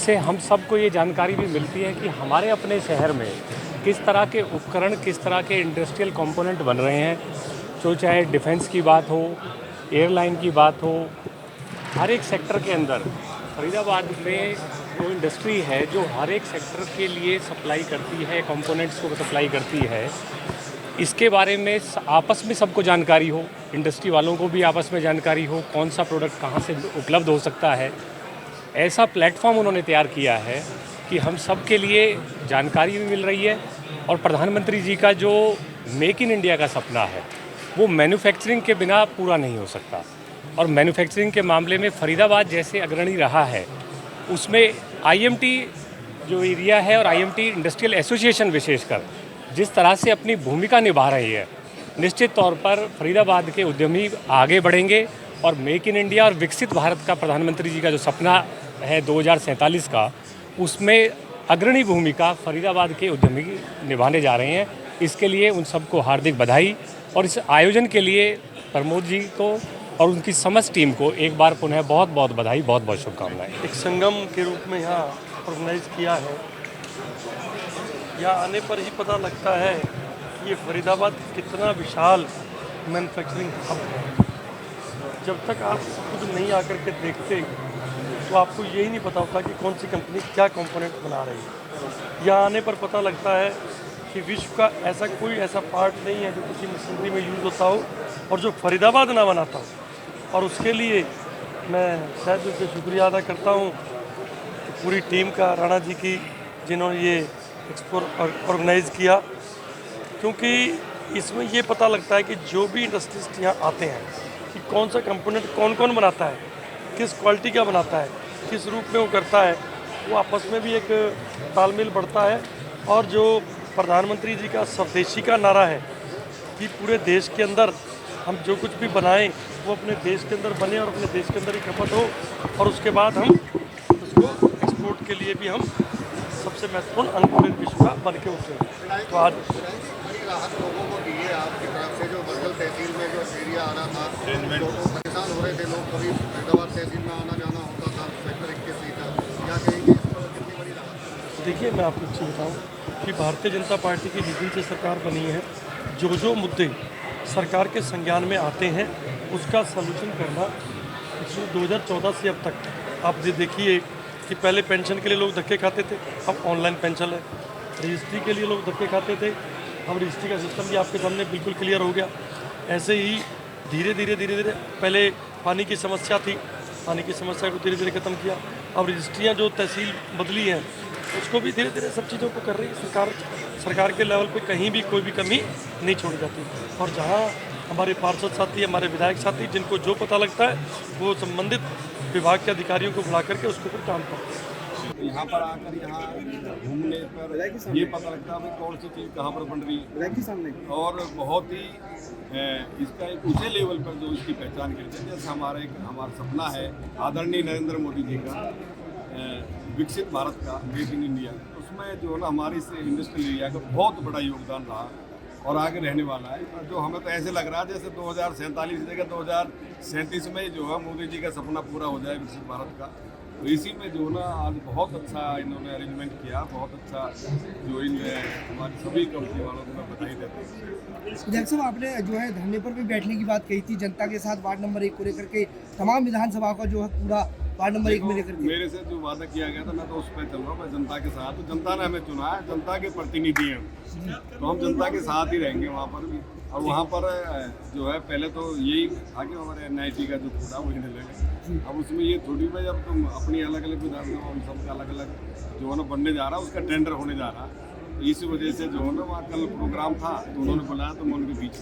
इससे हम सबको ये जानकारी भी मिलती है कि हमारे अपने शहर में किस तरह के उपकरण, किस तरह के इंडस्ट्रियल कंपोनेंट बन रहे हैं। तो चाहे डिफेंस की बात हो, एयरलाइन की बात हो, हर एक सेक्टर के अंदर फरीदाबाद में वो इंडस्ट्री है जो हर एक सेक्टर के लिए सप्लाई करती है, कंपोनेंट्स को सप्लाई करती है। इसके बारे में आपस में सबको जानकारी हो, इंडस्ट्री वालों को भी आपस में जानकारी हो, कौन सा प्रोडक्ट कहाँ से उपलब्ध हो सकता है। ऐसा प्लेटफॉर्म उन्होंने तैयार किया है कि हम सब के लिए जानकारी भी मिल रही है। और प्रधानमंत्री जी का जो मेक इन इंडिया का सपना है वो मैन्युफैक्चरिंग के बिना पूरा नहीं हो सकता। और मैन्युफैक्चरिंग के मामले में फरीदाबाद जैसे अग्रणी रहा है, उसमें आईएमटी जो एरिया है और आईएमटी इंडस्ट्रियल एसोसिएशन विशेषकर जिस तरह से अपनी भूमिका निभा रही है, निश्चित तौर पर फरीदाबाद के उद्यमी आगे बढ़ेंगे और मेक इन इंडिया और विकसित भारत का प्रधानमंत्री जी का जो सपना है 2047 का, उसमें अग्रणी भूमिका फरीदाबाद के उद्यमी निभाने जा रहे हैं। इसके लिए उन सबको हार्दिक बधाई और इस आयोजन के लिए प्रमोद जी को और उनकी समस्त टीम को एक बार पुनः बहुत बहुत बधाई, बहुत बहुत शुभकामनाएं। एक संगम के रूप में यहाँ ऑर्गेनाइज किया है। यहाँ आने पर ही पता लगता है कि ये फरीदाबाद कितना विशाल मैन्युफैक्चरिंग हब है। जब तक आप खुद नहीं आकर के देखते तो आपको यही नहीं पता होता कि कौन सी कंपनी क्या कंपोनेंट बना रही है। यहाँ आने पर पता लगता है कि विश्व का ऐसा कोई ऐसा पार्ट नहीं है जो किसी मशीनरी में यूज़ होता हो और जो फरीदाबाद ना बनाता हो। और उसके लिए मैं शायद उससे शुक्रिया अदा करता हूँ पूरी टीम का, राणा जी की, जिन्होंने ये एक्सपो ऑर्गेनाइज़ किया। क्योंकि इसमें ये पता लगता है कि जो भी इंडस्ट्रिस्ट यहाँ आते हैं कि कौन सा कंपोनेंट कौन कौन बनाता है, किस क्वालिटी का बनाता है, किस रूप में वो करता है, वो आपस में भी एक तालमेल बढ़ता है। और जो प्रधानमंत्री जी का स्वदेशी का नारा है कि पूरे देश के अंदर हम जो कुछ भी बनाएं वो अपने देश के अंदर बने और अपने देश के अंदर ही खपत हो, और उसके बाद हम उसको एक्सपोर्ट के लिए भी हम सबसे महत्वपूर्ण अंग पूरे विश्व का बन के उठे। तो आज लोगों को दिए आपकी तरफ से, जो बरगल तहसील में जो एरिया आ रहा था तो परेशान हो रहे थे लोग, कभी फरीदाबाद तहसील में आना जाना होता था सेक्टर 21 सीटर, क्या कहेंगे इस पर कितनी बड़ी राहत? देखिए, मैं आपको अच्छी बताऊँ कि भारतीय जनता पार्टी की जिस दिन से सरकार बनी है, जो मुद्दे सरकार के संज्ञान में आते हैं उसका सलूशन करना पिछले 2014 से अब तक आप देखिए कि पहले पेंशन के लिए लोग धक्के खाते थे, अब ऑनलाइन पेंशन है। रजिस्ट्री के लिए लोग धक्के खाते थे, अब रजिस्ट्री का सिस्टम भी आपके सामने बिल्कुल क्लियर हो गया। ऐसे ही धीरे धीरे पहले पानी की समस्या थी, पानी की समस्या को धीरे धीरे ख़त्म किया। अब रजिस्ट्रियाँ जो तहसील बदली हैं उसको भी धीरे धीरे सब चीज़ों को कर रही है सरकार के लेवल पे कहीं भी कोई भी कमी नहीं छोड़ी जाती। और जहाँ हमारे पार्षद साथी, हमारे विधायक साथी, जिनको जो पता लगता है वो संबंधित विभाग के अधिकारियों को बुला करके उसके ऊपर काम करते हैं। यहाँ पर आकर यहाँ घूमने पर ये पता लगता है भाई कौन सी चीज़ कहाँ पर बन रही है। और बहुत ही इसका एक ऊंचे लेवल पर जो इसकी पहचान करते हैं, जैसे हमारा सपना है आदरणीय नरेंद्र मोदी जी का विकसित भारत का, मेक इन इंडिया, उसमें जो है ना हमारी इस इंडस्ट्रियल एरिया का बहुत बड़ा योगदान रहा और आगे रहने वाला है। जो हमें तो ऐसे लग रहा है जैसे 2047 की जगह 2037 में जो है मोदी जी का सपना पूरा हो जाए विकसित भारत का। तो इसी में जो ना आज बहुत अच्छा इन्होंने अरेंजमेंट किया, बहुत अच्छा जो इन हमारी सभी कंपनी वालों को मैं बधाई देता हूँ। विधायक साहब, आपने जो है धरने पर भी बैठने की बात कही थी जनता के साथ, वार्ड नंबर 1 को लेकर के तमाम विधानसभा का जो है पूरा वार्ड नंबर 1 में लेकर के। मेरे से जो वादा किया गया था मैं तो उस पर चल रहा हूँ, मैं जनता के साथ। तो जनता ने हमें चुना है, जनता के प्रतिनिधि हैं, तो हम जनता के साथ ही रहेंगे वहाँ पर भी। और वहाँ पर जो है पहले तो यही था कि हमारे NIT का जो कूड़ा वही डलेगा। अब उसमें ये थोड़ी भाई अब तुम अपनी अलग अलग विधानसभा उन सबका अलग अलग जो है ना बनने जा रहा है, उसका टेंडर होने जा रहा है। तो इसी वजह से जो है ना वहाँ कल प्रोग्राम था तो उन्होंने बुलाया तो मैं उनके बीच